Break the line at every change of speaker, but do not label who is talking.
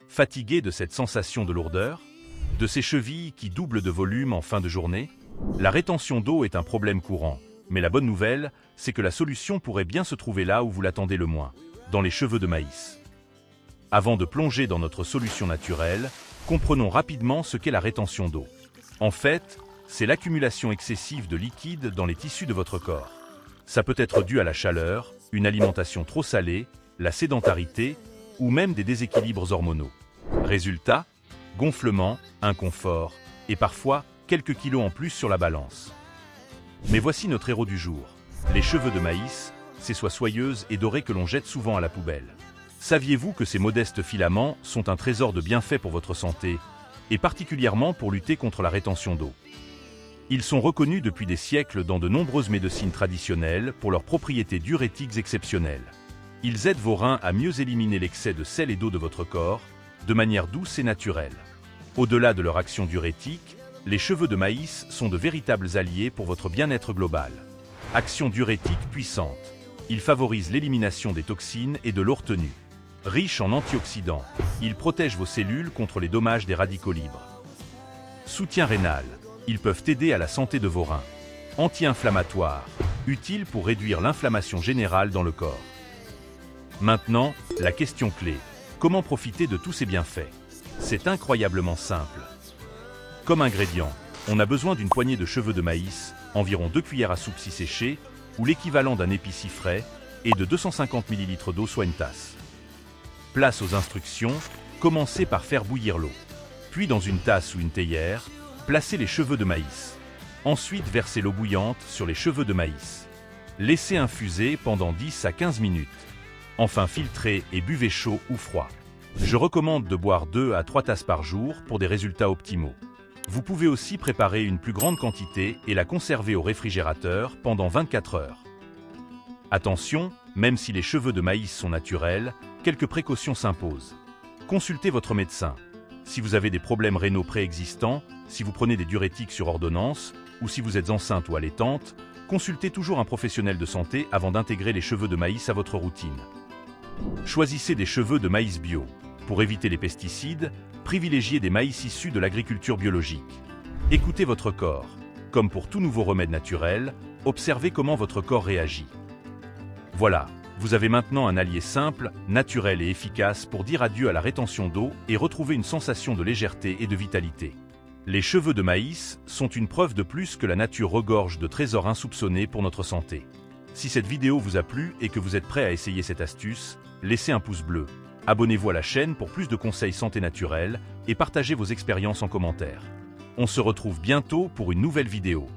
Fatigué de cette sensation de lourdeur? De ces chevilles qui doublent de volume en fin de journée? La rétention d'eau est un problème courant, mais la bonne nouvelle, c'est que la solution pourrait bien se trouver là où vous l'attendez le moins, dans les cheveux de maïs. Avant de plonger dans notre solution naturelle, comprenons rapidement ce qu'est la rétention d'eau. En fait, c'est l'accumulation excessive de liquide dans les tissus de votre corps. Ça peut être dû à la chaleur, une alimentation trop salée, la sédentarité ou même des déséquilibres hormonaux. Résultat, gonflement, inconfort et parfois quelques kilos en plus sur la balance. Mais voici notre héros du jour. Les cheveux de maïs, ces soies soyeuses et dorées que l'on jette souvent à la poubelle. Saviez-vous que ces modestes filaments sont un trésor de bienfaits pour votre santé, et particulièrement pour lutter contre la rétention d'eau? Ils sont reconnus depuis des siècles dans de nombreuses médecines traditionnelles pour leurs propriétés diurétiques exceptionnelles. Ils aident vos reins à mieux éliminer l'excès de sel et d'eau de votre corps, de manière douce et naturelle. Au-delà de leur action diurétique, les cheveux de maïs sont de véritables alliés pour votre bien-être global. Action diurétique puissante. Ils favorisent l'élimination des toxines et de l'eau retenue. Riche en antioxydants, ils protègent vos cellules contre les dommages des radicaux libres. Soutien rénal. Ils peuvent aider à la santé de vos reins. Anti-inflammatoire. Utile pour réduire l'inflammation générale dans le corps. Maintenant, la question clé. Comment profiter de tous ces bienfaits? C'est incroyablement simple. Comme ingrédient, on a besoin d'une poignée de cheveux de maïs, environ 2 cuillères à soupe si séchées, ou l'équivalent d'un épi si frais, et de 250 ml d'eau soit une tasse. Place aux instructions, commencez par faire bouillir l'eau. Puis dans une tasse ou une théière, placez les cheveux de maïs. Ensuite versez l'eau bouillante sur les cheveux de maïs. Laissez infuser pendant 10 à 15 minutes. Enfin filtrez et buvez chaud ou froid. Je recommande de boire 2 à 3 tasses par jour pour des résultats optimaux. Vous pouvez aussi préparer une plus grande quantité et la conserver au réfrigérateur pendant 24 heures. Attention, même si les cheveux de maïs sont naturels, quelques précautions s'imposent. Consultez votre médecin. Si vous avez des problèmes rénaux préexistants, si vous prenez des diurétiques sur ordonnance, ou si vous êtes enceinte ou allaitante, consultez toujours un professionnel de santé avant d'intégrer les cheveux de maïs à votre routine. Choisissez des cheveux de maïs bio. Pour éviter les pesticides, privilégiez des maïs issus de l'agriculture biologique. Écoutez votre corps. Comme pour tout nouveau remède naturel, observez comment votre corps réagit. Voilà, vous avez maintenant un allié simple, naturel et efficace pour dire adieu à la rétention d'eau et retrouver une sensation de légèreté et de vitalité. Les cheveux de maïs sont une preuve de plus que la nature regorge de trésors insoupçonnés pour notre santé. Si cette vidéo vous a plu et que vous êtes prêt à essayer cette astuce, laissez un pouce bleu. Abonnez-vous à la chaîne pour plus de conseils santé naturelle et partagez vos expériences en commentaire. On se retrouve bientôt pour une nouvelle vidéo.